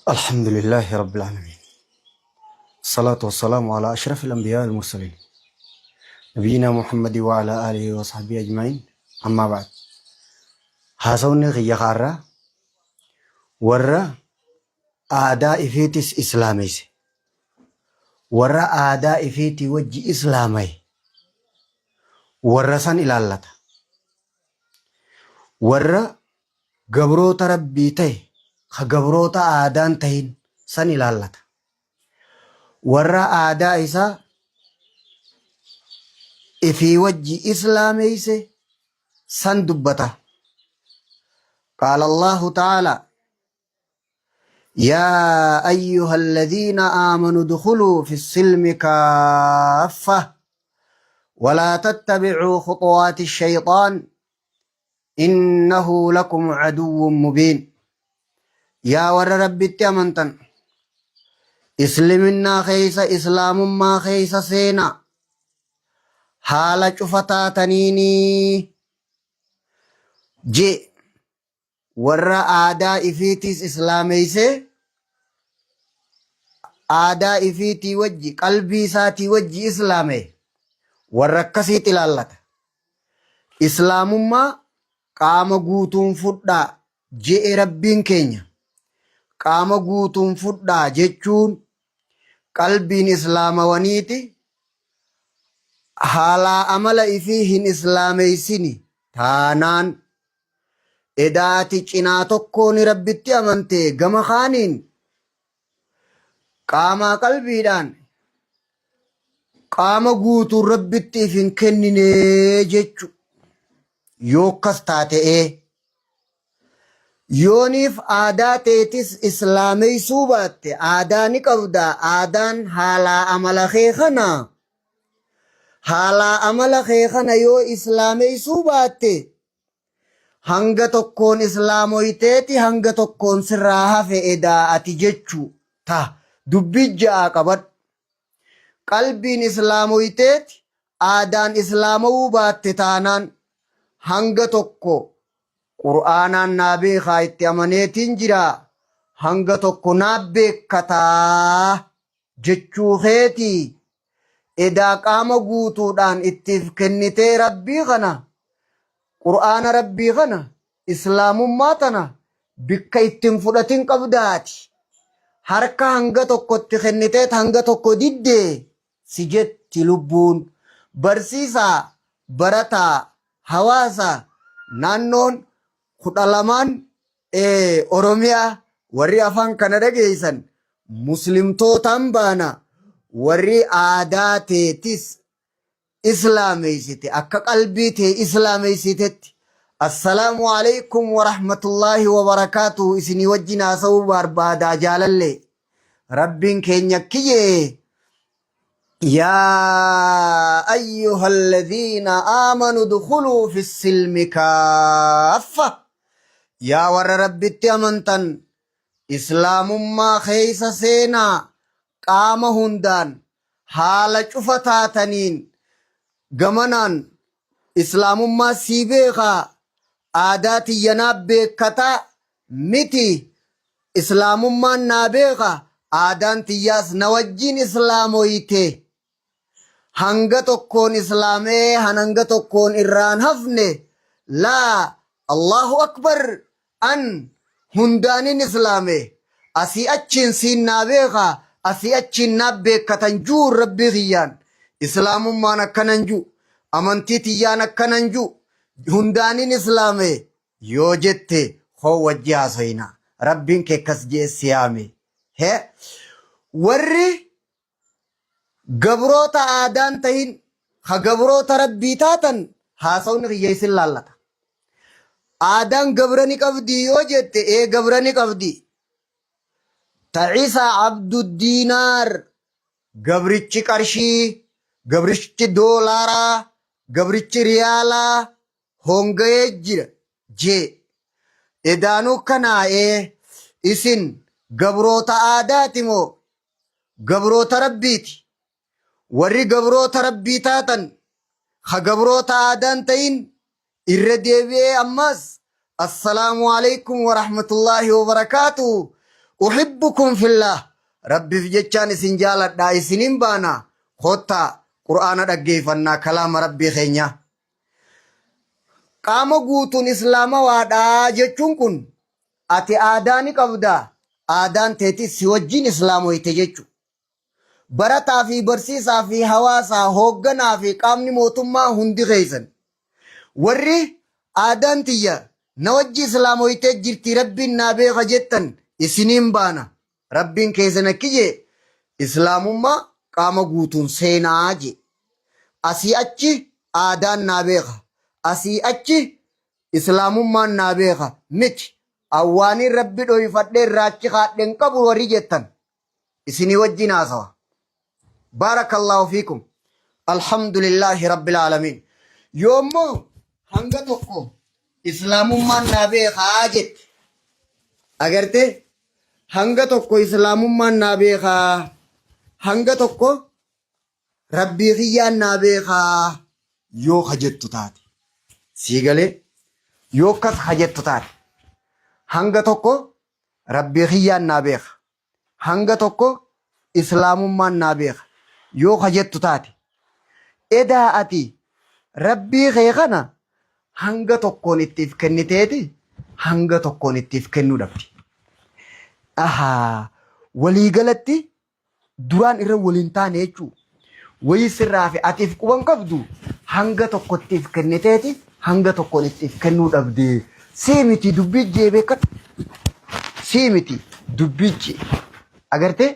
الحمد لله رب العالمين. الصلاة والسلام على أشرف الأنبياء والمرسلين نبينا محمد وعلى آله وصحبه أجمعين. أما بعد، هاسوني غيا خارة ورّا آداء إفيتس إسلاميس ورّا آداء إفيتي وجي إسلامي ورّا سن إلالة ورّا قبروت ربي تي خقبروت آدان تهين سن إلالة ورّا آداء إسا إفي وجي إسلاميس سن دبته. قال الله تعالى: يا أيها الذين آمنوا ادخلوا في السلم كافة ولا تتبعوا خطوات الشيطان إنه لكم عدو مبين. يا ور ربي تأمنتن إسلمنا خيس إسلام ما خيس سينا حالة شفتا تنيني جي ور آداء إفيتيس إسلاميسي آداء إفيتي وجي قلبي ساتي وجي إسلامي وركسيت إلالة إسلام ما قام قوتون فدا جئ ربين كينيا قام قوتون فدا جيشون قلبين إسلام ونيتي حالا أمل إفيهن إسلامي سيني تانان إداتي چناتوكون ربتي أمنتي غم خانين قام قلبي دان قام قوتون ربتي فين كنيني جيشو يوكس تاتي يونيف آداتيتس إسلامي سوبات آداني قبدا آدان حالا عمل خيخنا حالا عمل خيخنا يو إسلامي سوبات هنگا تكون إسلامويتيتي هنگا تكون سراها في إداءتي جيچو تا دبجا قبد قلبين إسلامويتيتي آدان إسلامو بات تانان هنگا تكو قرآن نابي خايت أمانيتين جرا هنگا تكو نابي كتا جچو خيتي إدا قام قوتو دان اتف كنتي ربي غنا قرآن ربي غنا إسلام ماتنا بكا اتنفلتين قبداتي harka hanga tokkotti kenniteet hanga tokko didde si jetti lubbuun. Barsiisaa, barataa, hawaasa naannoon 12 Oromiyaa warri afaan kana dhageessan muslimtootaan baana warri aadaa teetis islaameessite akka qalbii tee islaameessitetti. Assalaamu alaykum wa rahmatullahi wa barakaatuhu. Isinii wajjin haasa'uu barbaadaa jaalalle rabbiin keenya kiyye. يا أيها الذين آمنوا ادخلوا في السلم كافة. يا ور ربي أمنتن إسلام ما خيس سينا قام هندان حال شفتاتنين غمنان إسلام ما سيبيخا آدات يناب بكتا متي إسلام ما نابيخا آدان تياس نوجين إسلامويته hanga tokkoon islaamee hanga tokkoon irraan hafne laa Allahu akbar an hundaanin islaamee asii achiin siin naabeeka asii achiin naabbeekatan juu rabbii kiyyaan islaamummaan akkanan juu amantii tiyyaan akkanan juu hundaanin islaamee yoo jette hoo wajji haasoyna rabbiin kee akkas jee siyaame he warri gabroota aadaan tahin ha gabroota rabbii taatan haasawni kiyyeessin laallata. Aadaan gabrani qabdi yoo jette gabrani qabdi. Ta'iisa Abduddiinaar gabrichi qarshii, gabrichi doolaaraa, gabrichi riyaalaa hongayee jira jee. Edaanuu kanaa isin gabroota aadaati moo gabroota rabbiiti? warri gabroota rabbii taatan ha gabroota aadaan tahin irra deebi'ee ammas assalaamu alaykum wa rahmatullahi wa barakaatuhu أحبكم في الله ربي في جتشان سنجالة دا سنين بانا خوتا قرآن رقيفنا كلام ربي خينيا قام قوتون إسلام وادا جتشون كن أتي آداني قبدا آدان تيتي سوجين إسلام ويتججو برتا في برسيسا في حواسا هوغنا في قامني موتما هندي غيزن ورّي آدان تيّا نوجي إسلام ويتجرتي ربي نابي غجتن إسنين بانا ربين كيزن كيجي إسلام ما قام قوتون سينا آجي أسي أچي آدان نابيغا أسي أچي إسلام ما نابيغا مچ أواني ربي دو يفتر راچي خاتن قبر ورجتن إسني وجي ناسوا بارك الله فيكم الحمد لله رب العالمين يومو هنگتوكو إسلام ما نابيغا جت أگرته هنگتوكو إسلام ما نابيغا هنگتوكو ربي خيان نابيغا يو خجتو تاتي سيغالي يو كت خجتو تاتي هنگتوكو ربي خيان نابيغا هنگتوكو إسلام ما نابيغا يو خجتو تاتي إدا أتي ربي خيغنا هنگتوكو نتيف كنتيتي هنگتوكو نتيف كنو دبتي أها ولي غلطي duraan irra waliin taane jechuu wayii sirraa fi atiif quban qabdu hanga tokkottiif kenniteeti hanga tokkoon ittiif kennuu dhabde siimiti dubbijjee beekat siimiti dubbijjee agarte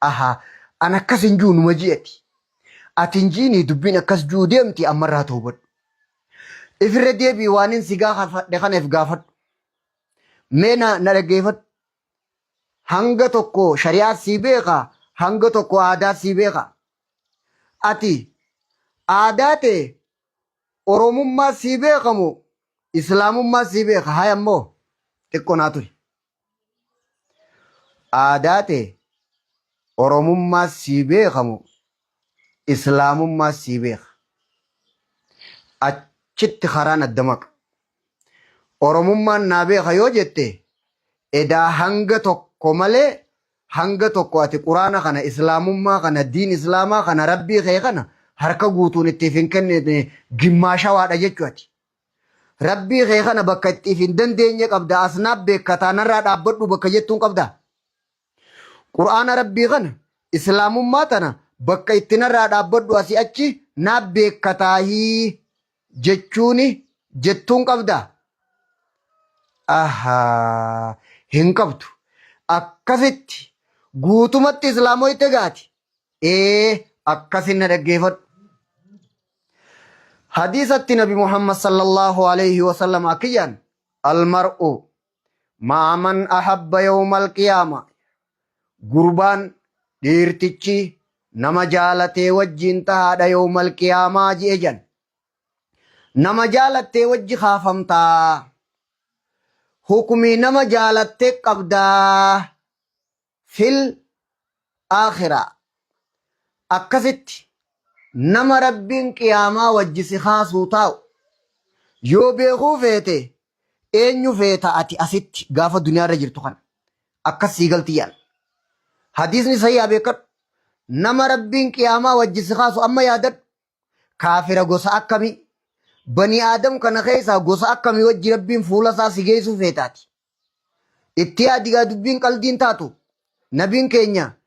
aha an akkas hin juu numa ji'ati ati hin jiini dubbiin akkas juu deemti ammarraa toobadhu ifirra deebii waanin si gaafadhe kaneef gaafadhu mee na dhaggeeffadhu hanga tokko shari'aa si beeka hanga tokko aadaa si beeka ati aadaa ta'e oromummaa si beekamu islaamummaa si beeka haa ammoo xiqqoo naa turi aadaa ta'e oromummaa si beekamu islaamummaa si beeka achitti karaan adda maqa oromummaan naa beeka yoo jette edaa hanga tokko malee hanga tokko ati quraana kana islaamummaa kana diin islaamaa kana rabbii kee kana harka guutuun ittiif hin kennine gimmaashawaadha jechuuti. Rabbii kee kana bakka ittiif hin dandeenye qabda asnaaf beekataa narraa dhaabbadhu bakka jettuun qabda. Quraana rabbii kana islaamummaa tana bakka itti narraa dhaabbadhu asii achi naaf beekataahii jechuuni jettuun qabda. Ahaa hin qabdu. akkasitti guutumatti islaamoyte gaati akkasin na dhaggeeffadhu hadiisatti nabi muhammad sallallahu alayhi wasallam akkiyan almar'u ma'a man ahabba yawma alqiyaama gurbaan dhiirtichi nama jaalatee wajjiin tahaadha yawma alqiyaamaa ji'e jan nama jaalattee wajji kaafamtaa حكمي نما جالتك قبدا في الآخرة أكست نما ربين قياما وجس خاصو تاو يو بيغو فيته إنيو فيتا أتي أست غافة دنيا رجل تخان أكس سيغلتيان حديثني صحيح بيكر نما ربين قياما وجس خاصو أما يادت كافر غوصا أكمي بني آدم كان خيسا غوسا أكامي وجي ربين فولا سا سيغيسو فيتاتي اتيادي دبين قلدين تاتو نبين كينيا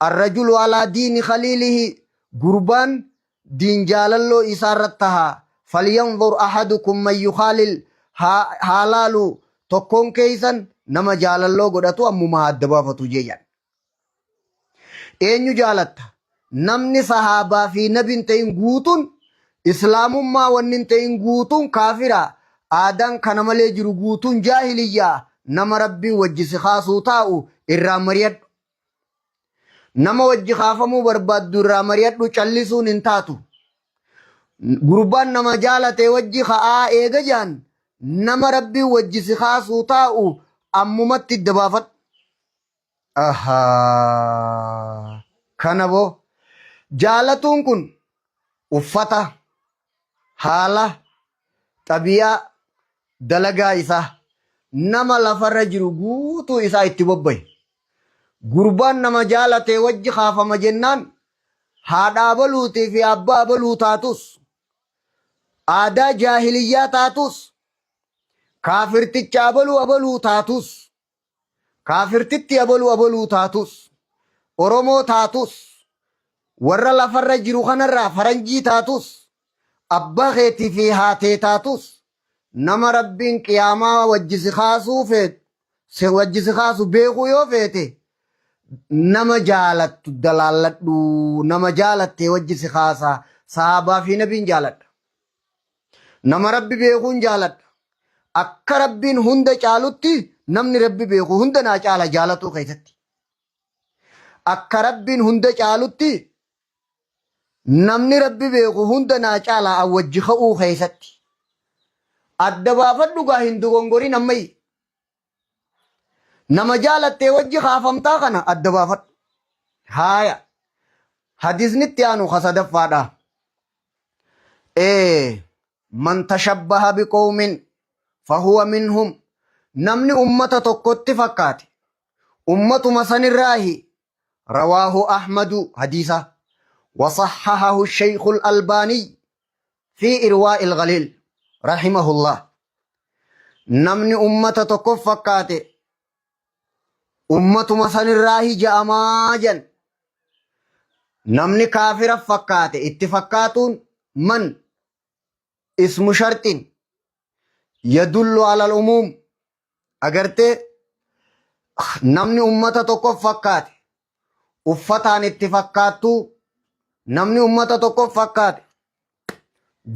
الرجل على دين خليله قربان دين جالالو إسارتها فلينظر أحدكم من يخالل حالالو تكون كيسا نما جالالو قدتو أمو مهدبا فتوجيان إنيو جالتها نمني صحابا في نبين تين قوتون islaamummaa wannin ta'in guutuun kaafira aadaan kana malee jiru guutuun jaahiliyyaa nama rabbiin wajji si kaasuu taa'u irraa mariyadhu nama wajji kaafamuu barbaaddu irraa mariyadhu callisuun hin taatu gurbaan nama jaalatee wajji ka'aa eega jaan nama rabbiin wajji si kaasuu taa'u ammumatti dabaafadhu ahaa kana boo jaalatuun kun uffata haala xabiyaa dalagaa isaa nama lafarra jiru guutuu isaa itti bobbaye. Gurbaan nama jaalatee wajji kaafama jennaan haadhaa baluutii fi abbaa baluu taatus aadaa jaahiliyyaa taatus kaafirticha abaluu taatus kaafirtitti abaluu taatus Oromoo taatus warra lafarra jiru kanarraa faranjii taatus abbaa keetii fi haatee taatus nama rabbiin qiyaamaa wajjisi kaasuu feet se wajjisi kaasu beekuu yoo feete nama jaalattu dalaalladhu nama jaalattee wajjisi kaasaa sahabaa fi nabiin jaaladha. Nama rabbi beekuun jaaladha. Akka rabbiin hunda caalutti namni rabbi beeku hunda naa caala jaalatu keessatti. Akka rabbiin hunda caalutti namni rabbi beeku hunda naa caala wajji ka'uu keessatti. Adda baafadhu gaa hin dogongorin ammayyi. Nama jaalattee wajji kaafamtaa kana adda baafadhu. Haaya. Hadisnitti aanu kasadaffaadha. Man tashabbaha biqawmin fahuwa minhum. Namni ummata tokkotti fakkaate. Ummatuma sanirraahi. Rawaahu Ahmadu hadisa. وصححه الشيخ الألباني في إرواء الغليل رحمه الله. نمني أمة تكف فكاته أمة مثل الراهي جاماجا نمني كافر فكاته اتفاقات من اسم شرط يدل على العموم. أجرت نمني أمة تكف فكاته أفتان اتفاقاتو namni ummata tokko fakkaate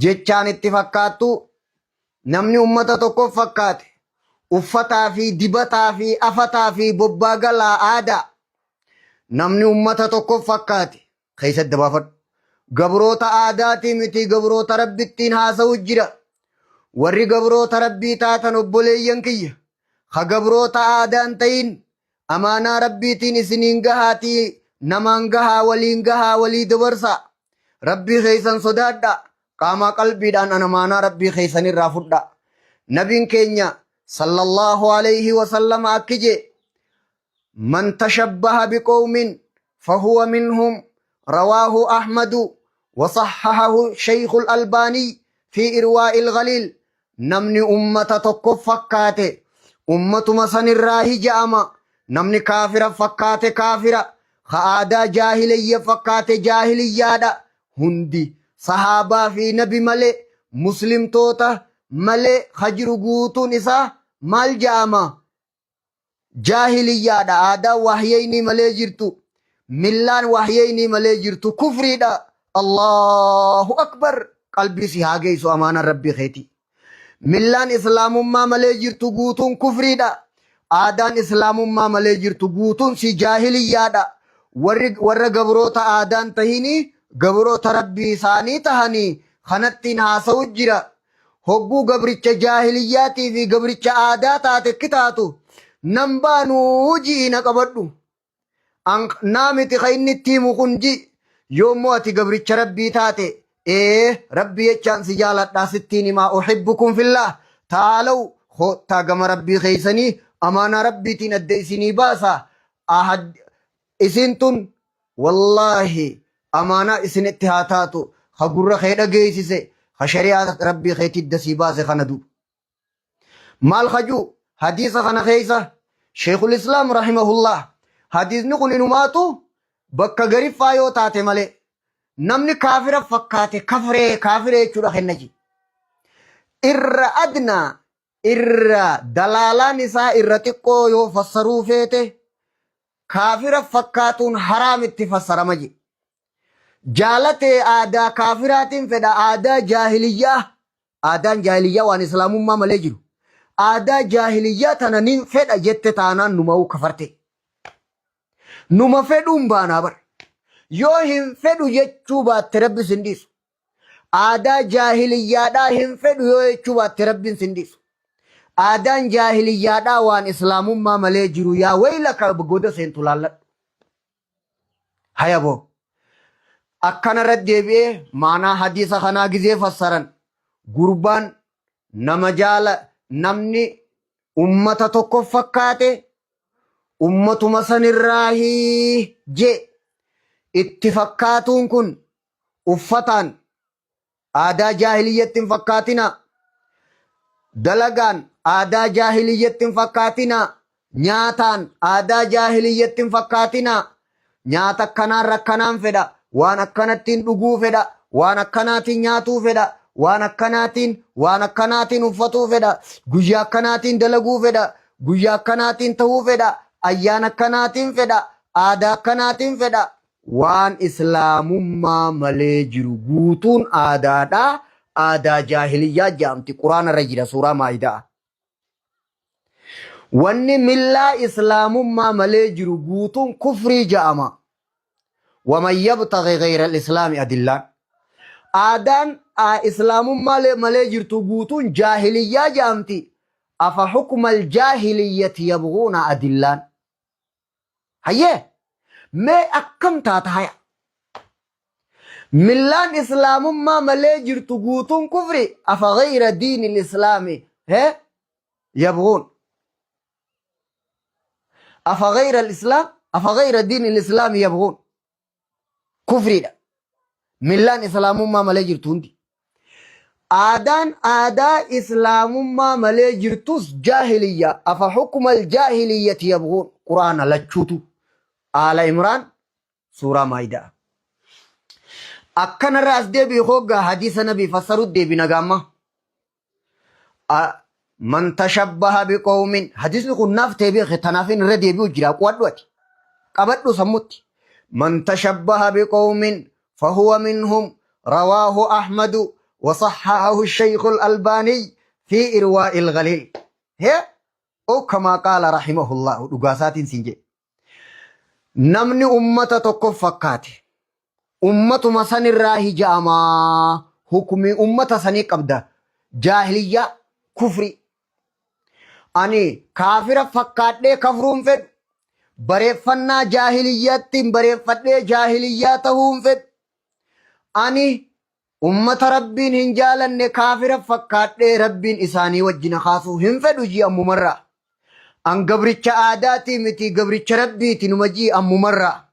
jechaan itti fakkaattu namni ummata tokko fakkaate uffataa fi dibataa fi afataa fi bobbaa galaa aadaa namni ummata tokko fakkaate keessatti dabaafadhu. Gabroota aadaatii miti gabroota rabbittiin haasa'u jira. Warri gabroota rabbii taatan obboleeyyan kiyya ha gabroota aadaan ta'in amaanaa rabbiitiin isiniin gahaatii namaan gahaa walii dabarsa. Rabbii keeysan sodaadha. Qaamaa qalbiidhaan amaanaa rabbii keeysan irraa fudha. Nabiin keenya sallallahu alayhi wasallam akkije man tashabbaha biqawmin fahuwa minhum. Rawaahu Ahmadu wasaxxahahu Shaykhu Albaanii fi Irwaa'i Ilgaliil. Namni ummata tokko fakkaate ummatuma sanirraa hija'ama. Namni kaafira fakkaate kaafira. Aadaa jaahiliyya fakkaate jaahiliyyaadha. Hundi sahaabaa fi nabi malee muslimtoota malee hajiru guutuun isaa maal ja'ama? Jaahiliyyaadha. Aadaa wahyayni malee jirtu millaan wahyayni malee jirtu kufriidha. Allahu akbar. Qalbii si haa geessu amaana rabbii keeti. Millaan islaamummaa malee jirtu guutuun kufriidha. Aadaan islaamummaa malee jirtu guutuun si jaahiliyyaadha. Warra gabroota aadaan tahini gabroota rabbii isaanii tahanii kanattiin haasa'u jira. Hogguu gabricha jaahiliyyaatii fi gabricha aadaa taate kitaatu nan baanuu ji'ina qabadhu. Naamiti ka inni itti himu kun ji yoommoo ati gabricha rabbii taate rabbii jechaan si jaaladhaa sittiin himaa uhibbukum fillah taalaw hoottaa gama rabbii keeysanii amaanaa rabbiitiin adda isinii baasa. Isin tun wallaahi amaanaa isinitti haa taatu ha gurra kee dhageessise ha shari'aa rabbii keetii dasii baase kana du maal hajuu hadiisa kana keessa Sheikhul Islaam rahimahullah hadiisni kun inumaatu bakka gariffaa yoo taate malee namni kaafira fakkaate kaafiree jechuudha kennaji irra adnaa irra dalaalaan isaa irra xiqqoo yoo fassaruu feete kaafira fakkaatuun haraamitti fassarama je. Jaalatee aadaa kaafiraatiin fedha aadaa jaahiliyyaa. Aadaan jaahiliyyaa waan islaamummaa malee jiru. Aadaa jaahiliyyaa tana ni fedha jette taanaan numa'uu kafarte. Numa fedhuun baanaa bara. Yoo hin fedhu jechuu baatte rabbi sin dhiisu. Aadaa jaahiliyyaadhaa hin fedhu yoo jechuu baatte rabbiin sin dhiisu. Aadaan jaahiliyyaadhaa waan islaamummaa malee jiru yaa waylaka goda seentu laalladhu. Hayaboo. Akkana irratti deebi'ee maanaa hadiisa kanaa gizee fassaran gurbaan nama namni ummata tokko fakkaate ummatuma sanirraahi je itti fakkaatuun kun uffataan aadaa jaahiliyyatti hin fakkaatina, dalagaan aadaa jaahiliyyatti hin fakkaatina, nyaataan aadaa jaahiliyyatti hin fakkaatina. Nyaata akkanaan rakkanaan fedha, waan akkanattiin dhuguu fedha, waan akkanaatiin nyaatuu fedha, waan akkanaatiin uffatuu fedha, guyyaa akkanaatiin dalaguu fedha, guyyaa akkanaatiin ta'uu fedha, ayyaana akkanaatiin fedha, aadaa akkanaatiin fedha. Waan islaamummaa malee jiru guutuun aadaadha. Aadaa jaahiliyyaa jedhamti. Quraana irra jira suuraa Maa'idaa. Wanni millaa islaamummaa malee jiru guutuun kufrii jedhama. Waman yabtaghi ghayra al-islaami adillaan. Aadaan islaamummaa malee jirtu guutuun jaahiliyyaa jedhamti. Afa hukma al-jaahiliyyati yabghuuna adillaan. Hayyee mee akkam taata haya? Millaan islaamummaa malee jirtu guutuun kufri. Afa ghayra diini al-islaami yabghuun. أفغير الإسلام أفغير دين الإسلام يبغون كفري ده ملان إسلام ما ملاجر توندي آدان آدا إسلام ما ملاجر توس جاهلية أفحكم الجاهلية يبغون قرآن لجوتو آل عمران سورة مائدة أكن الرأس دي بيخوغ حديث نبي فسرود دي بنغامة من تشبه بقوم حديث نقول ناف تبي ختنافين ردي بيجرا قوادوتي قبضو سموتي من تشبه بقوم فهو منهم رواه أحمد وصححه الشيخ الألباني في إرواء الغليل هي أو كما قال رحمه الله دغاسات سنجي نمني أمة تكف فكاتي أمة مسن الراهي جاما حكمي أمة سني قبدا جاهلية كفري أني كافر فكات دي كفرون فد بريفنا جاهليات بريفت جاهلياتهم فد أني أمة ربين هنجالن كافر فكات دي ربين إساني وجنا خاصو هم فد وجي أمو مرة أن قبرتش آداتي متي قبرتش ربي تنمجي أمو مرة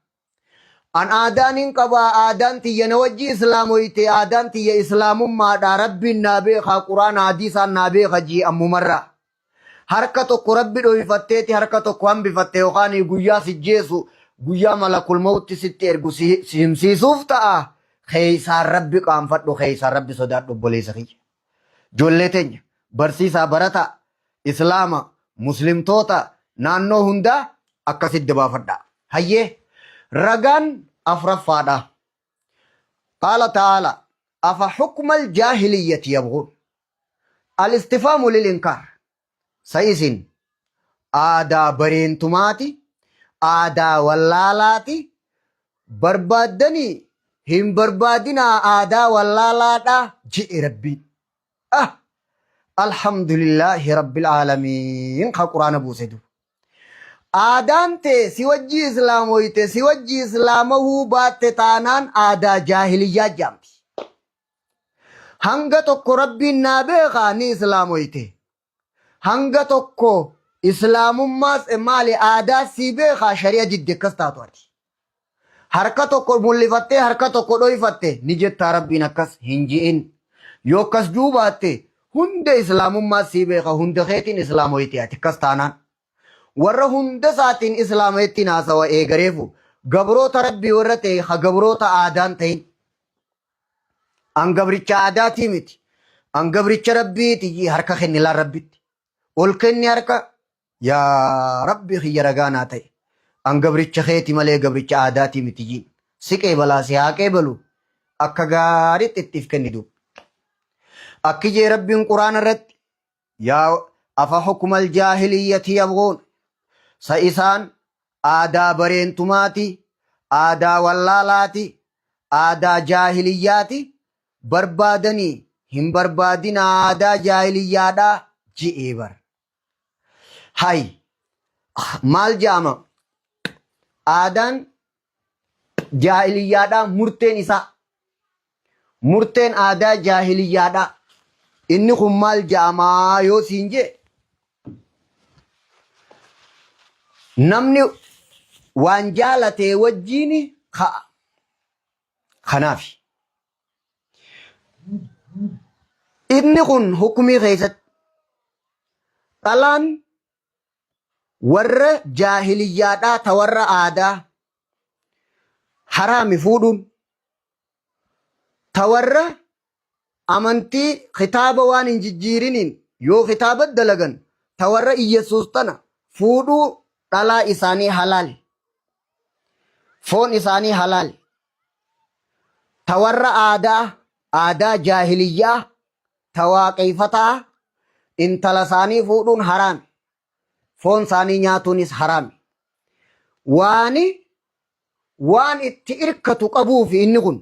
أن آدان قبا آدان تي ينوجي إسلامويتي آدان تي إسلام ما دا ربي نابيخا قرآن حديثا نابيخا جي أمو مرة حركة قرب دويفتتي حركة قوام بفتة وخاني قويا سجيسو قويا ملك الموت ستير سيمسيسوف تأه خيسار ربي قام فتو خيسار ربي صدات دبولي سخي جولتين برسيسا برتا إسلام مسلم توتا نانو هندا أكسد دبا فدا هيه رغان أفرفادا قال تعالى أفحكم الجاهلية يبغون الاستفهام للإنكار سيسين آدا برينتماتي آدا واللالاتي بربادني هم بربادنا آدا واللالاتا جئ ربي الحمد لله رب العالمين قرآن بوسدو آدان تي سيوجي إسلاموي تي سيوجي إسلامه بات تانان آدا جاهلية جامتي هنگا تكو ربي نابي غاني إسلاموي تي هنگا تكو إسلام ماس مالي آدا سيبه خا شريعة جد كستاتواتي حركة تكو مولفتي حركة تكو دوي فتي نجت ربي نكس هنجين يو كس جوباتي هند إسلام ماس سيبه خا هند خيتين إسلاموي تي كستانان ورّا هند ساتين إسلامي تناسا وإيغريفو قبروتا ربي ورّتي خا قبروتا آدان تين أن قبريتش آداتي متي أن قبريتش ربي تيجي حركة خنلا ربي ولكني حركة يا ربي خي رغانا تي أن قبريتش خيتي مالي قبريتش آداتي متيجين سيكي بلا سيهاكي بلو أكا غاري تتفكني دوب أكي جي ربي قرآن رد يا أفا حكم الجاهلية يبغون سإسان آدا برينتماتي آدا واللالاتي آدا جاهلياتي بربادني هم بربادنا آدا جاهليادا جئيبر هاي مال جامع آدان جاهليادا مرتين إسا مرتين آدا جاهليادا إني خمال جامع يو سينجي namni waan jaalatee wajjiin ka'a. Kanaaf inni kun hukumii keessatti dhalaan warra jaahiliyyaadhaa ta warra aadaa haraami fuudhuun ta warra amantii kitaaba waan hin jijjiiriniin yoo kitaaba dalagan ta warra Iyyesuus tana fuudhuu dhalaa isaanii halaali. Foon isaanii halaali. Ta warra aadaa jaahiliyyaa ta waaqeeffataa intala isaanii fuudhuun haraami. Foon isaanii nyaatuunis haraami. Waan itti irkatu qabuuf inni kun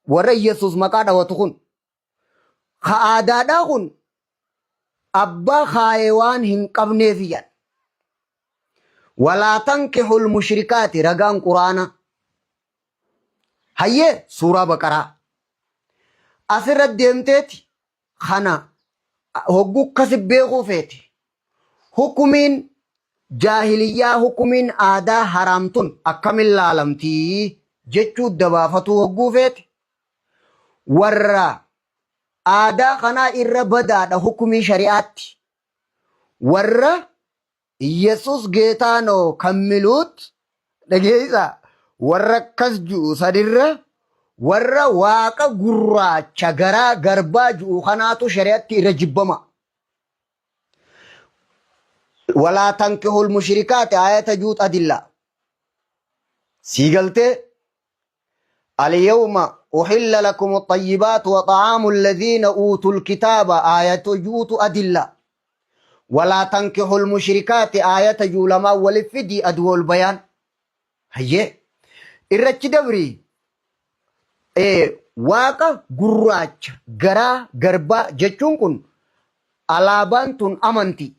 warra Iyyesuus maqaa dhawatu kun aadaadhaa kun abbaa kaayee waan hin qabneefiyyan. Walaa tankihul mushrikaati ragaan quraana. Hayyee suuraa Baqaraa asirra deemteeti kana hogguu akkasi beekuu feeti. Hukumiin jaahiliyyaa hukumiin aadaa haraamtun akkamiin laalamtii jechuu dabaafatuu hogguu feeti. Warra aadaa kanaa irra badaadha hukumii shari'aatti. Warra Iyyesuus geetaanoo kammiluut dhageessa. Warra akkas ju'u sadirra warra waaqa gurraacha garaa garbaa ju'u kanaatu shari'atti irra jibbama. Walaa tankihul mushrikaati ayata juut adilla. Siigaltee اليوم أحل لكم الطيبات وطعام الذين أوتوا الكتاب آية جوت أدلة. ولا تنكحوا المشركات آية جولما ولفدي أدو البيان. هيه irrachi dabri waaqa gurraacha garaa garbaa jechuun kun alaabaan tun amantii.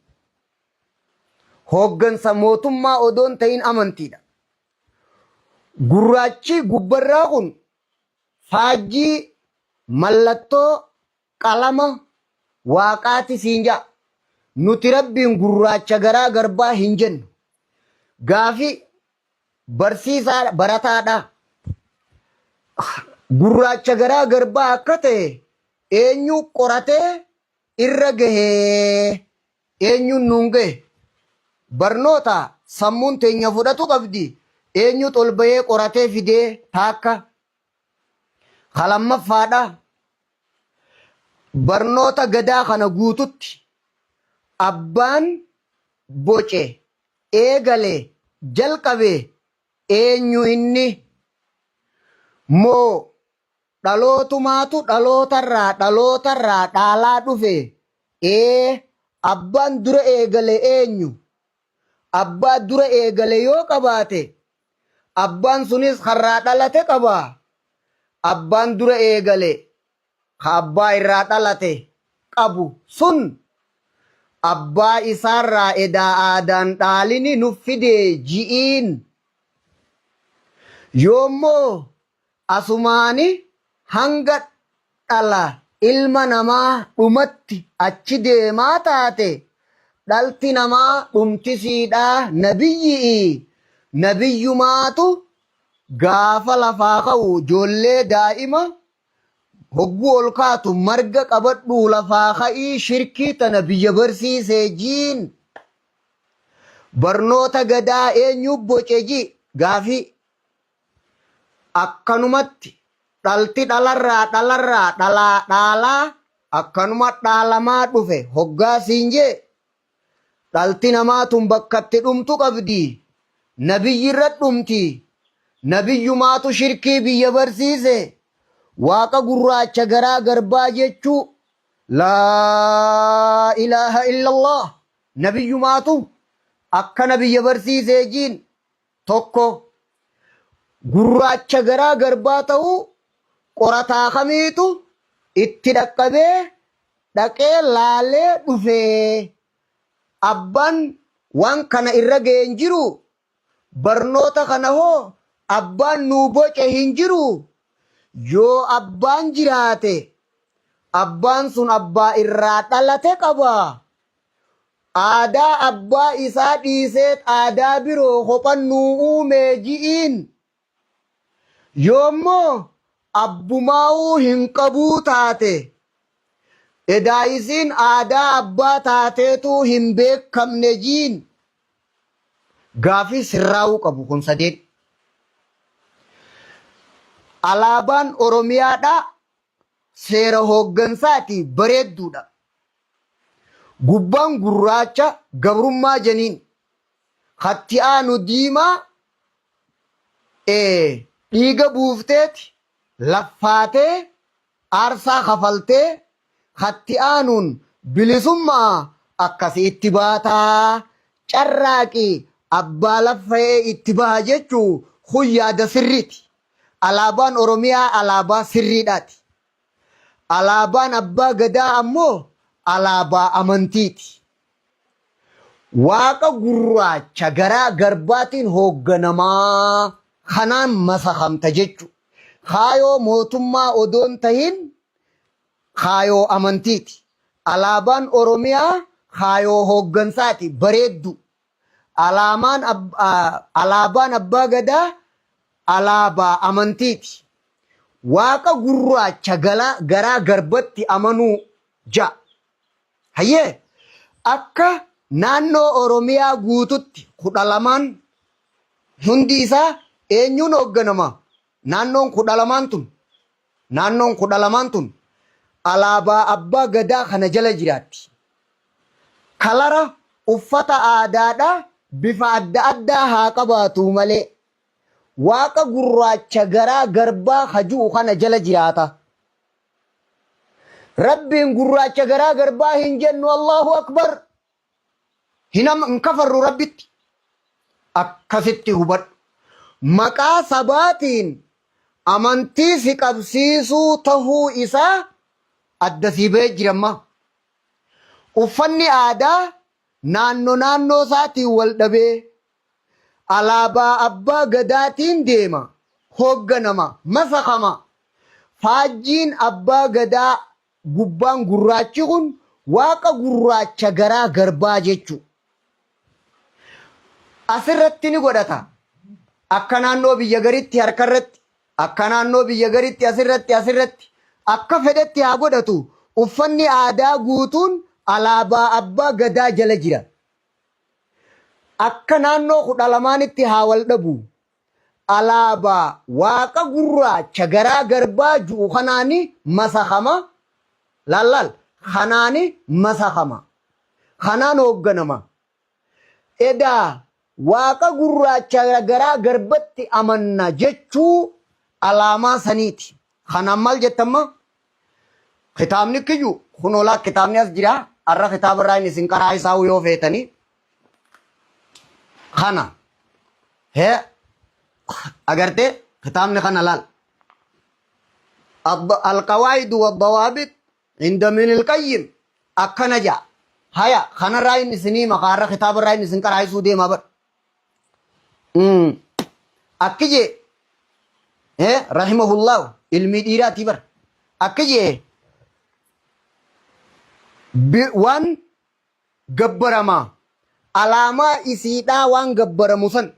Hooggansa mootummaa odoon ta'in amantiidha. Gurraachi gubbarraa kun faajjii mallattoo qalama waaqaati siin ja'a. Nuti rabbiin gurraacha garaa garbaa hin jennu. Gaafii barsiisaa barataadha. Gurraacha garaa garbaa akka ta'e eenyu qoratee irra gahee eenyuun nuun gahe. Barnoota sammuun teenya fudhatu qabdi. Eenyu tolbayee qoratee fidee taakka. Kalammaffaadha. Barnoota gadaa kana guututti abbaan boce eegalee jalqabee eenyu inni moo dhalootumaatu dhalootarraa dhaalaa dhufe. Abbaan dura eegale eenyu? Abbaa dura eegale yoo qabaate abbaan sunis harraa dhalate qaba. Abbaan dura eegale abbaa irraa dhalate qabu sun abbaa isaarraa edaa aadaan dhaalini nuffidee ji'iin. Yoommoo asumaani hanga dhala ilma namaa dhumatti achi deemaa taate dhalti namaa dhumtisiidhaa nabiyyi. Nabiyyumaatu gaafa lafaa ka'u ijoollee daa'ima hogguu ol kaatu marga qabadhuu lafaa ka'ii shirkii tana biyya barsiisee jiin. Barnoota gadaa eenyu boce ji gaafii. Akkanumatti dhalti dhaalaa akkanuma dhaalamaa dhufe hoggaa siin jee dhalti namaa tun bakkatti dhumtu qabdi. Nabiyyi irra dhumti. Nabiyyumaatu shirkii biyya barsiise. Waaqa gurraacha garaa garbaa jechuu laa ilaaha illallah. Nabiyyumaatu akkana biyya barsiisee jiin tokko. Gurraacha garaa garbaa ta'uu qorataa kamiitu itti dhaqqabee dhaqee laalee dhufee. Abbaan waan kana irra ga'een jiru. Barnoota kana hoo abbaan nuu boce hin jiru. Yoo abbaan jiraate abbaan sun abbaa irraa dhalate qaba. aadaa abbaa isaa dhiiseet aadaa biroo hophannuu uume ji'iin yoommoo abbumaa'uu hin qabuu taate edaayisiin aadaa abbaa taateetu hin beekamne jiin gaafii sirraa'uu qabu kun sadeen. Alaabaan Oromiyaadha seera hooggansaati bareedduudha. Gubbaan gurraacha gabrummaa janiin hatti aanu diimaa dhiiga buufteeti laffaatee aarsaa kafaltee hatti aanuun bilisummaa akkasii itti baataa carraaqii abbaa laffa'ee itti baha jechuu kun yaada sirriiti. Alaabaan Oromiyaa alaabaa sirriidhaati. Alaabaan abbaa gadaa ammoo alaabaa amantiiti. Waaqa gurraacha garaa garbaatiin hoogganamaa kanaan masakamta jechu. Kaayoo mootummaa odoon tahin kaayoo amantiiti. Alaabaan Oromiyaa kaayoo hooggansaati bareeddu. Alaabaan abbaa gadaa alaabaa amantiiti. Waaqa gurraacha garaa garbatti amanuu ja. Hayyee akka naannoo Oromiyaa guututti 12 hundi isaa eenyuun hoogganama? Naannoon 12 tun alaabaa abbaa gadaa kana jala jiraatti. Kalara uffata aadaadha bifa adda addaa haa qabaatu malee waaqa gurraacha garaa garbaa hajuu kana jala jiraata. Rabbiin gurraacha garaa garbaa hin jennu Allahu akbar. Hin kafarru rabbitti. Akkasitti hubadhu. Maqaa sabaatiin amantii si qabsiisuu tahuu isaa adda si ba'ee jiramma. Uffanni aadaa naannoo isaatiin wal dhabee alaabaa abbaa gadaatiin deema hoogganama masakama. Faajjiin abbaa gadaa gubbaan gurraachi kun waaqa gurraacha garaa garbaa jechu. Asirratti ni godhata. Akka naannoo biyya garitti harkarratti, akka naannoo biyya garitti asirratti akka fedhetti haa godhatu. Uffanni aadaa guutuun alaabaa abbaa gadaa jala jira. Akka naannoo 12tti haa wal dhabu. Alaabaa waaqa gurraacha garaa garbaa ju'u kanaani masakama. Lallal kanaani masakama. Kanaan hoogganama. Edaa waaqa gurraacha garaa garbatti amanna jechuu alaamaa saniiti. Kanaan maal jettamma? Kitaabni kiyyu kunolaa kitaabni as jira. Arra kitaaba irraa inni isin qaraa isaa yoo feetanii. Kana. Agartee kitaabni kana laal. القواعد والضوابط عند من القيم أكنا جا هيا خنا راي نسني مقارنة كتاب راي نسن كراي سودي ما بر أكجي رحمه الله المديرة تبر أكجي وان جبرما علامة إسيدا وان جبرموسن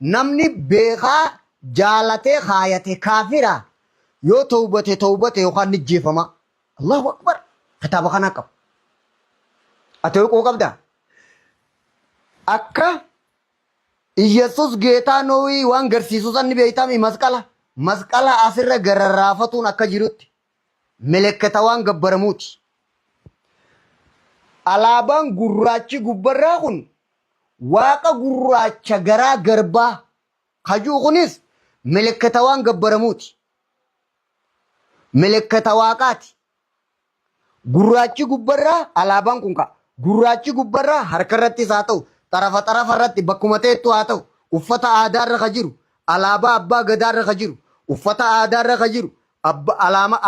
نمني بيخا جالته خايته كافرة يو توبته يوخان نجيفما الله أكبر كتاب خانا قب أتوك وقبدا أكا يسوس جيتا نوي وان غرسيسوسان نبيتامي مسكالا أسر غررافتون أكا جيروت ملكتا وان غبرموت alaabaan gurraachi gubbarraa kun waaqa gurraacha garaa garbaa hajuu kunis milikkata waan gabbaramuuti. Milikkata waaqaati. Gurraachi gubbarraa alaabaan kun ka gurraachi gubbarraa harkarrattis haa ta'u xarafa irratti bakkuma ta'ettu haa ta'u uffata aadaarra ka jiru alaabaa abbaa gadaarra ka jiru uffata aadaarra ka jiru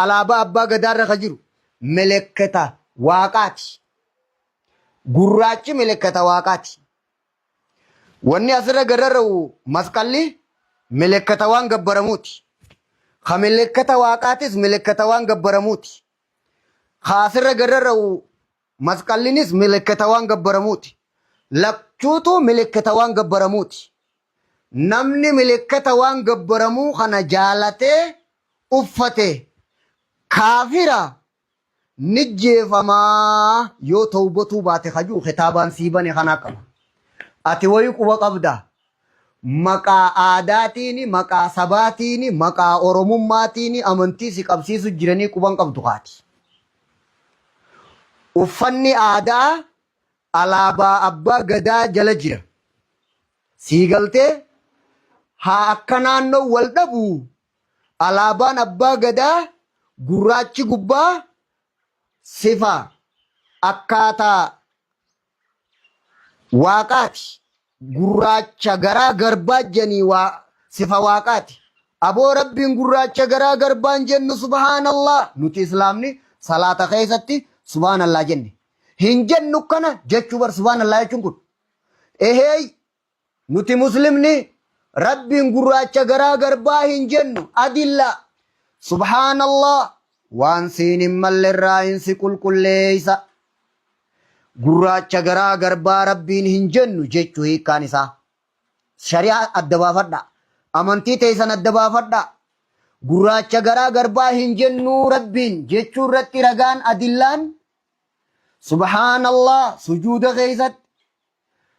alaabaa abbaa gadaarra ka jiru milikkata waaqaati. Gurraachi milikkata waaqaati. Wanni asirra gararra'u masqalli milikkata waan gabbaramuuti. Ka milikkata waaqaatis milikkata waan gabbaramuuti. Ka asirra gararra'u masqallinis milikkata waan gabbaramuuti. Lakchuutu milikkata waan gabbaramuuti. Namni milikkata waan gabbaramuu kana jaalatee uffate kaafira nijjeefamaa yoo tawbatuu baate hajuu kitaabaan siibane kana qaba. Ati wayii quba qabda. Maqaa aadaatiin, maqaa sabaatiin, maqaa oromummaatiin amantii si qabsiisu jiranii quban qabdu kaati. Uffanni aadaa alaabaa abbaa gadaa jala jira. Siigaltee haa akka naannoo wal dhabu alaabaan abbaa gadaa gurraachi gubbaa sifa akkaataa waaqaati. Gurraacha garaa garbaa janii sifa waaqaati. Aboo rabbiin gurraacha garaa garbaan jennu subhaanallah. Nuti islaamni salaata keessatti subhaanallah jenne. Hin jennu kana jechuu bar subhaanallah jechuun kun. Ehey nuti muslimni rabbiin gurraacha garaa garbaa hin jennu adilla. Subhaanallah waan siin hin mallerraa hin si qulqulleeysa. Gurraacha garaa garbaa rabbiin hin jennu jechuu hiikkaan isaa. Shari'aa adda baafadha. Amantii teessan adda baafadha. Gurraacha garaa garbaa hin jennu rabbiin jechuu irratti ragaan adillaan. Subhaanallah sujuuda keessatti.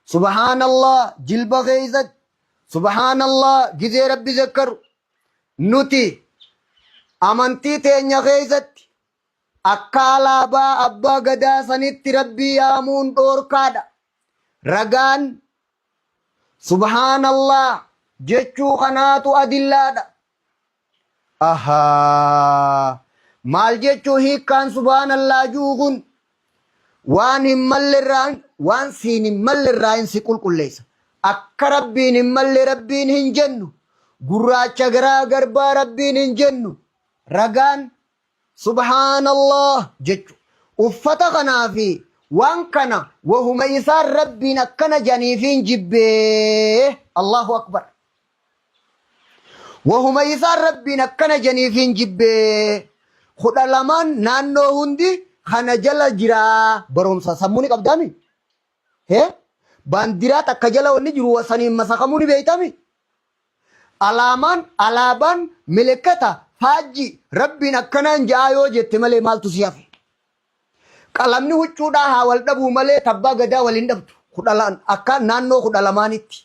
Subhaanallah jilba keessatti. Subhaanallah gizee rabbi zakkaru. Nuti amantii teenya keessatti akka alaabaa abbaa gadaa sanitti rabbii yaamuun dhoorkaadha. Ragaan subhaanallah jechuu kanaatu adillaadha. Ahaa maal jechuu hiikkaan subhaanallah juugun waan hin mallerraan waan siin hin mallerraa hin si qulqulleessa. Akka rabbiin hin malle rabbiin hin jennu. Gurraacha garaa garbaa rabbiin hin jennu. Ragaan subhaanallah jechu uffata kanaa fi waan kana wahuma isaan rabbiin akkana janiifiin jibbee. Allahu akbar. Wahuma isaan rabbiin akkana janiifiin jibbee. Kudha lamaan naannoo hundi kana jala jiraa. Barumsa sammuu ni qabdaami. Baandiraa takka jala wanni jiru saniin masakamuu ni beeytami. Alaabaan milikkata Haji rabbiin akkanaan jaa yoo jette malee maaltu si hafe. Qalamni huccuudhaa haa wal dhabuu malee tabbaa gadaa waliin dhabdu. Akka naannoo 12tti.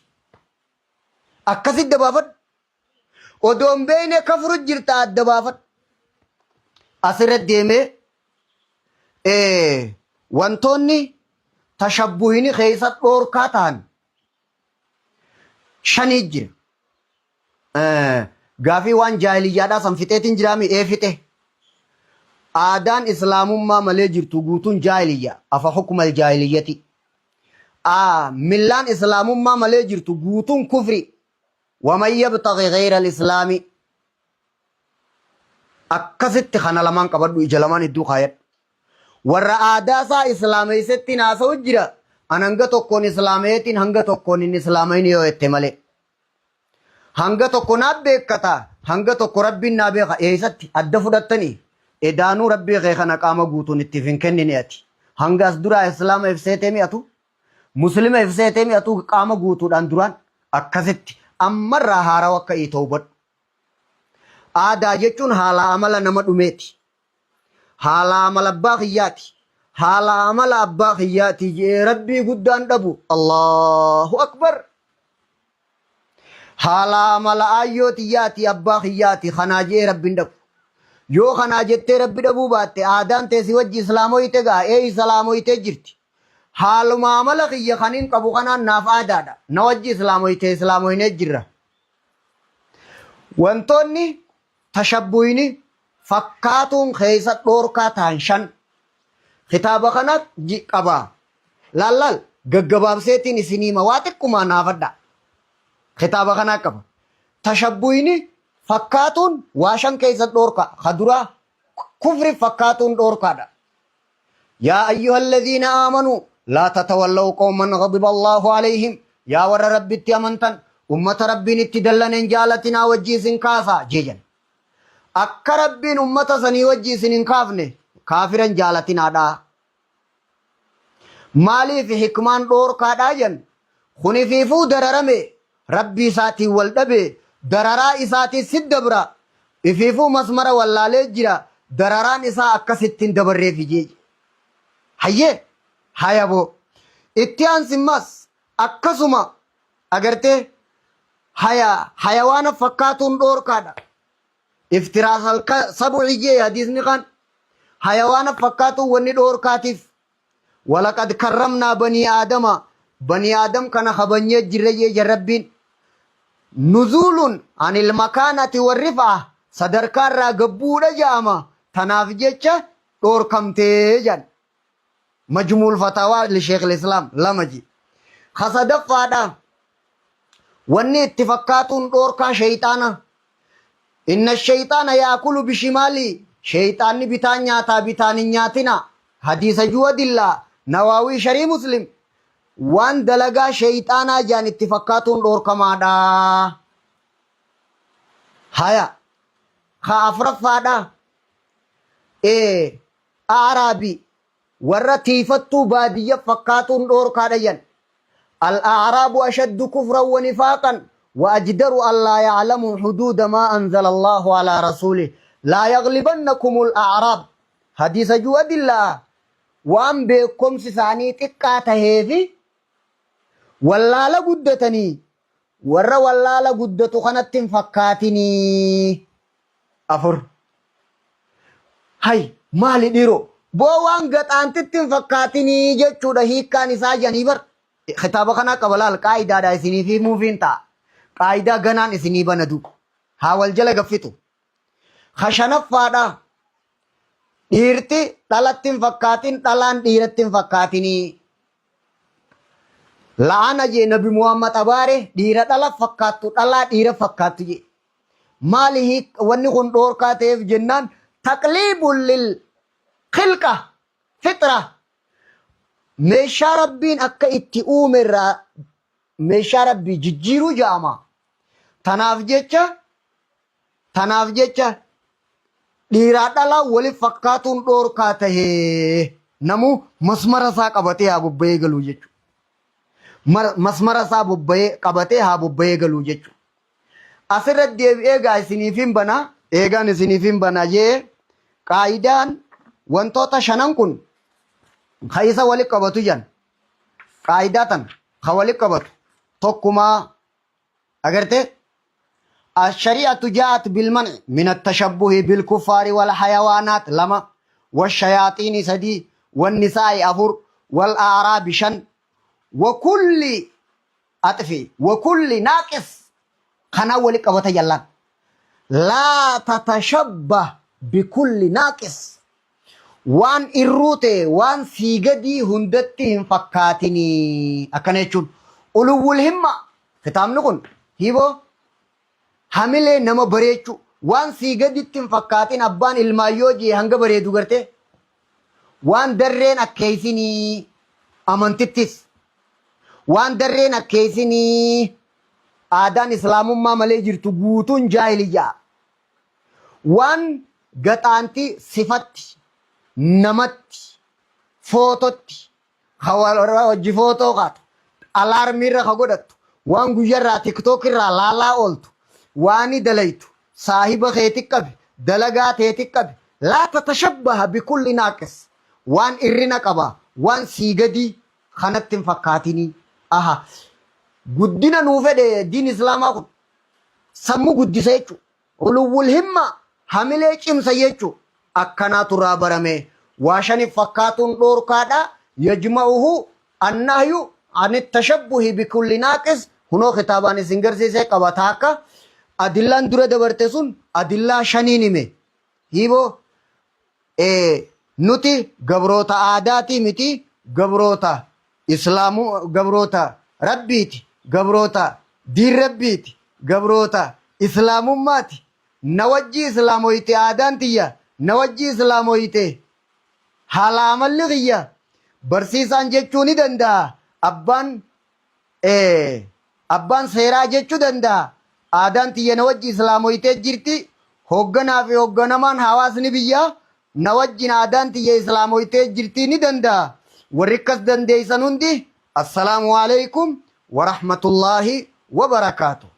Akkasitti dabaafadhu. Odoon beeyne kafuru jirta adda baafadhu. Asirratti deemee wantoonni tashabbuhini keessa dhoorkaa ta'an 5 jira. Gaafii waan jaahiliyyaadhaa san fixeetiin jiraami fixe. Aadaan islaamummaa malee jirtu guutuun jaahiliyyaa afa hukuma jaahiliyyati. Millaan islaamummaa malee jirtu guutuun kufri. Waman yabtaghi ghayra al-islaami. Akkasitti kana lamaan qabadhu ija lamaan iddoo kaayadhu. Warra aadaasaa islaameysatti naasa'u jira. An hanga tokkoon islaameetiin hanga tokkoon hin islaamayn yoo jette malee. Hanga tokko naaf beekata. Hanga tokko rabbiin naa beeka. Eessatti adda fudhattanii. Edaanuu rabbii kee kana qaama guutuun ittiif hin kennine ati. Hanga as duraa islaama ibseetee mi'atu. Muslima ibseetee mi'atu qaama guutuudhaan duraan akkasitti ammarraa haaraa akka ta'u badhu. Aadaa jechuun haala amala nama dhumeeti. Haala amala abbaa kiyyaati. Haala amala abbaa kiyyaati jee rabbii guddaan dhabu. Allahu akbar. Haala amala ayyootiyaati abbaa kiyyaati kanaa jee rabbiin dhabu. Yoo kanaa jettee rabbi dhabuu baatte aadaan teessi wajji islaamoyte gaa islaamoyte jirti. Haaluma amala kiyya kaniin qabu kanaan naaf aadaadha. Na wajji islaamoyne jirra. Wantoonni tashabbuhini fakkaatuun keessa dhoorkaa ta'an 5 kitaaba kana qabaa. Laal gaggabaabseetiin isiniima waa xiqquma naafadha. Kitaaba kana qaba. Tashabbuhini fakkaatuun waa 5 keessa dhoorkaa. Kaduraa kufri fakkaatuun dhoorkaadha. Yaa ayyuhalladhiina aamanuu laa tatawallaw qawman ghadiba Allahu alayhim. Yaa warra rabbitti amantan ummata rabbiin itti dallanen jaalatinaa wajjii isin kaasaa jeejan. Akka rabbiin ummata sanii wajjii isin hin kaafne kaafiran jaalatinaadha. مالي في حكمان دور كاداجن خوني في فو دررمي ربي ساتي والدبي دررا إساتي سدبرا في فو مسمرا ولا لجرا درران إسا أكستين دبري في جيج هيه هيا بو اتيان سمس أكسما أغرتي هيا حيوان فكاتون دور كادا افتراس سبعي جي حديث نقان حيوان فكاتو وني دور كاتف ولقد كرمنا بني آدم كان خبنية جرية جربين نزول عن المكانة والرفعة صدركار را قبودة جامع تنافجيشة دور كمتي جان مجموع الفتاوى لشيخ الإسلام لمجي خصدف فادا وني اتفاقاتون دور كا شيطانا إن الشيطان يأكل بشمالي شيطان بتانياتا بتانياتنا حديث جواد الله نواوي شري مسلم وان دلقا شيطانا جان اتفاقاتون دور كمادا هيا خافرف فادا أعرابي ورتيفتو بادية فقاتون دور كاديان الأعراب أشد كفرا ونفاقا وأجدر أن لا يعلموا حدود ما أنزل الله على رسوله لا يغلبنكم الأعراب حديث جواد الله وان بكم سساني تكاته في ولا لا قدتني ورا ولا لا قدتو خنت فكاتني أفر هاي مالي ديرو بوان قد أنت فكاتني جتشو دهيك كان إساجاني بر خطابة خنا قبلا القاعدة دا إسيني في موفين تا قاعدة غنان إسيني بندو هاول جل قفتو خشنف فادا ديرتي تلاتين فكاتين تلان ديرتين فكاتيني لعنة جي نبي محمد أباره ديرت تلا فكاتو تلا ديرت فكاتو جي مالي وني خندور كاتيف جنان تقليب للخلقة فطرة ميشا ربين أكا اتي أمر ميشا ربي ججيرو جاما تناف جيچا ديرات الله ولي فقاتون دور كاته نمو مسمرسا قبته أبو بيغلو جيچو مسمرسا ببه قبته أبو بيغلو جيچو أسرت ديو إيغا سنيفين بنا إيغا سنيفين بنا جي قايدان وانتوتا شنن كن خيسا ولي قبطو جان قاعدة خوالي قبط توكما أغرتي الشريعة جاءت بالمنع من التشبه بالكفار والحيوانات لما والشياطين سدي والنساء أفر والأعراب شن وكل أطفي وكل ناقص خنا ولي قبط جلان لا تتشبه بكل ناقص وان إروته وان سيغدي هندتهم فكاتني أكنيشون أولو الهمة ختام نكون هيبو حمله نما بريچو وان سيغدي تم فكاتين أبان المايوجي هنگا بريدو گرته وان درين أكيسيني أمانتتس وان درين أكيسيني آدان إسلام ما ملي جرتو گوتون جاهلية وان گتانتي صفتي نمت فوتوتي خوالورا وجي فوتو قات الارمي را خغودت وان گجرا تيك توك را لالا اولت واني دليت صاحب خيتك كب دلغات هيتك كب لا تتشبه بكل ناقص وان إرنا قبا وان سيغدي خنت فكاتيني اها قدنا نوفه دين اسلام اكو سمو قد سيچو اولو الهمة حمله چم سيچو أكنا ترى برمه واشني فكاتون دور كادا يجمعه النهي عن التشبه بكل ناقص هنو خطابان سنگر سے قبطاكا أدلان درة دبرتسون أدلا شنيني में هيبو نوتي غبروتا عاداتي متي غبروتا إسلامو غبروتا ربيتي غبروتا دير ربيتي غبروتا إسلامو ماتي نوجي إسلامو يتي عادانتيا نوجي إسلامو يتي حالا عمل غيا برسيسان جيچو ني دندا أبان سيرا جيچو دندا عادانتيا نوجي إسلامو يتي جرتي hoggana fi hogganaman hawaasni biyya nawajjin aadaanti ya islaamoytee jirtii ni danda'a وركز دنديسن هندي السلام عليكم ورحمة الله وبركاته.